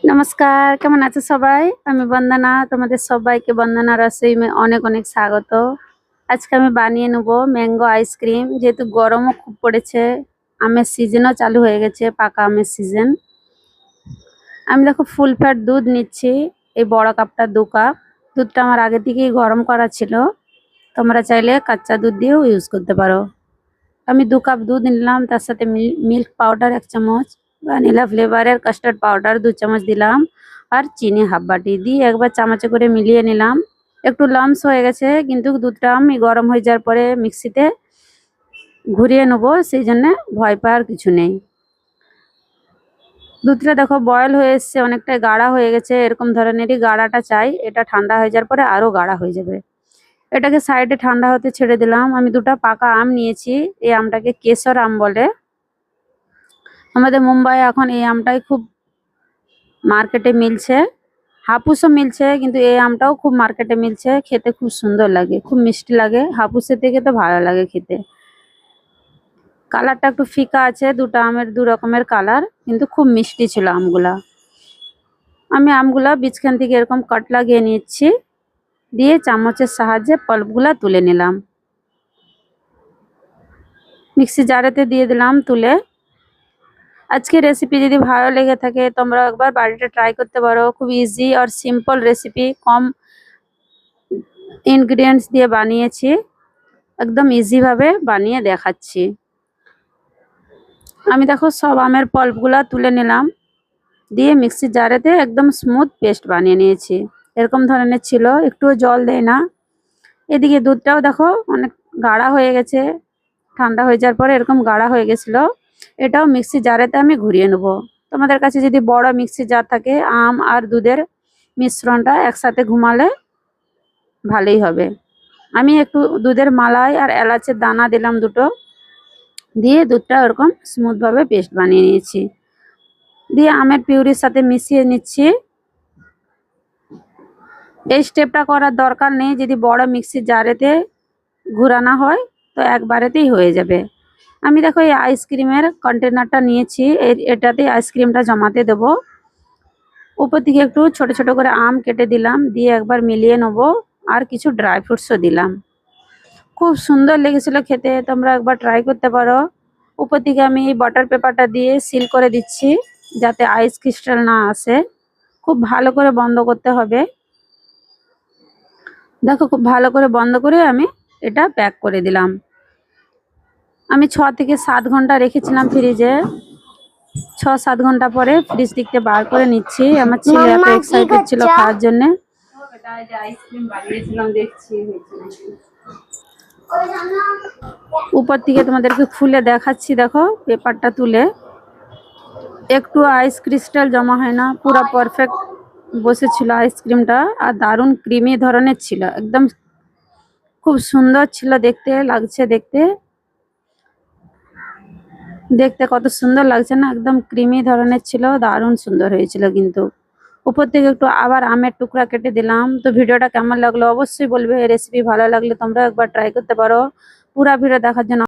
নমস্কার, কেমন আছো সবাই? আমি বন্দনা। তোমাদের সবাইকে বন্দনা রসইমে অনেক অনেক স্বাগত। আজকে আমি বানিয়ে নেব ম্যাঙ্গো আইসক্রিম। যেহেতু গরমও খুব পড়েছে, আমের সিজনও চালু হয়ে গেছে, পাকা আমের সিজন। আমি দেখো ফুল ফ্যাট দুধ নিচ্ছি, এই বড় কাপটা 2 কাপ। দুধটা আমার আগে থেকেই গরম করা ছিল, তোমরা চাইলে কাঁচা দুধ দিয়েও ইউজ করতে পারো। আমি 2 কাপ দুধ নিলাম, তার সাথে মিল্ক পাউডার 1 চামচ, ভ্যানিলা ফ্লেভারের কাস্টার্ড পাউডার 2 চামচ দিলাম, আর চিনি হাফ বাটি দিয়ে একবার চামচে করে মিলিয়ে নিলাম। একটু লামস হয়ে গেছে, কিন্তু দুধটা আমি গরম হয়ে যাওয়ার পরে মিক্সিতে ঘুরিয়ে নেব, সেই জন্য ভয় পাওয়ার কিছু নেই। দুধটা দেখো বয়েল হয়ে এসছে, অনেকটাই গাঢ়া হয়ে গেছে। এরকম ধরনেরই গাঢ়াটা চাই, এটা ঠান্ডা হয়ে যাওয়ার পরে আরো গাঢ়া হয়ে যাবে। এটাকে সাইডে ঠান্ডা হতে ছেড়ে দিলাম। আমি 2টা পাকা আম নিয়েছি, এই আমটাকে কেশর আম বলে। আমাদের মুম্বাইয়ে এখন এই আমটাই খুব মার্কেটে মিলছে, হাপুসও মিলছে, কিন্তু এই আমটাও খুব মার্কেটে মিলছে। খেতে খুব সুন্দর লাগে, খুব মিষ্টি লাগে, হাপুসের থেকে তো ভালো লাগে খেতে। কালারটা একটু ফিকা আছে, 2টা আমের 2 রকমের কালার, কিন্তু খুব মিষ্টি ছিল আমগুলা। আমি আমগুলা বীজখান থেকে এরকম কাট লাগিয়ে নিচ্ছি, দিয়ে চামচের সাহায্যে পাল্পগুলা তুলে নিলাম। মিক্সি জারেতে দিয়ে দিলাম তুলে। আজকে রেসিপি যদি ভালো লেগে থাকে তোমরা একবার বাড়িতে ট্রাই করতে পারো। খুব ইজি আর সিম্পল রেসিপি, কম ইনগ্রিডিয়েন্টস দিয়ে বানিয়েছি, একদম ইজি ভাবে বানিয়ে দেখাচ্ছি। আমি দেখো সব আমের পাল্পগুলা তুলে নিলাম, দিয়ে মিক্সি জারেতে একদম স্মুথ পেস্ট বানিয়ে নিয়েছি। এরকম ধরনের ছিল, একটুও জল দেয় না। এদিকে দুধটাও দেখো অনেক গাঢ়া হয়ে গেছে, ঠান্ডা হয়ে যাওয়ার পরে এরকম গাঢ়া হয়ে গেছিলো। এটাও মিক্সি জারেতে আমি ঘুরিয়ে নেব। তোমাদের কাছে যদি বড় মিক্সি জার থাকে, আম আর দুধের মিশ্রণটা একসাথে ঘুমালে ভালোই হবে। আমি একটু দুধের মালাই আর এলাচের দানা দিলাম 2টো, দিয়ে দুধটা ওরকম স্মুথ ভাবে পেস্ট বানিয়ে নিয়েছি, দিয়ে আমের পিউরির সাথে মিশিয়ে নিচ্ছি। এই স্টেপটা করার দরকার নেই, যদি বড় মিক্সি জারেতে ঘোরানো হয় তো একবারেতেই হয়ে যাবে। আমি দেখো এই আইসক্রিমের কন্টেনারটা নিয়েছি, এটাতে আইসক্রিমটা জমাতে দেব। উপর থেকে একটু ছোট ছোট করে আম কেটে দিলাম, দিয়ে একবার মিলিয়ে নেব, আর কিছু ড্রাই ফ্রুটসও দিলাম। খুব সুন্দর লেগেছিল খেতে, তোমরা একবার ট্রাই করতে পারো। উপর থেকে আমি এই বাটার পেপারটা দিয়ে সিল করে দিচ্ছি, যাতে আইস ক্রিস্টাল না আসে। খুব ভালো করে বন্ধ করতে হবে। দেখো খুব ভালো করে বন্ধ করে আমি এটা প্যাক করে দিলাম। আমি 6 থেকে 7 ঘন্টা রেখেছিলাম ফ্রিজে। 6-7 ঘন্টা পরে ফ্রিজ থেকে বার করে নিচ্ছি। আমার ছেলে এত এক্সাইটেড ছিল খাওয়ার জন্য। উপর থেকে তোমাদেরকে খুলে দেখাচ্ছি, দেখো পেপারটা তুলে একটু আইস ক্রিস্টাল জমা হয় না, পুরো পারফেক্ট বসেছিল আইসক্রিমটা, আর দারুণ ক্রিমি ধরনের ছিল, একদম খুব সুন্দর ছিল দেখতে, লাগছে দেখতে। দেখতে কত সুন্দর লাগছে না, একদম ক্রিমি ধরনের ছিল, দারুণ সুন্দর হয়েছিল। কিন্তু উপর থেকে একটু আবার আমের টুকরা কেটে দিলাম। তো ভিডিওটা কেমন লাগলো অবশ্যই বলবে। রেসিপি ভালো লাগলে তোমরা একবার ট্রাই করতে পারো। পুরো ভিডিও দেখার জন্য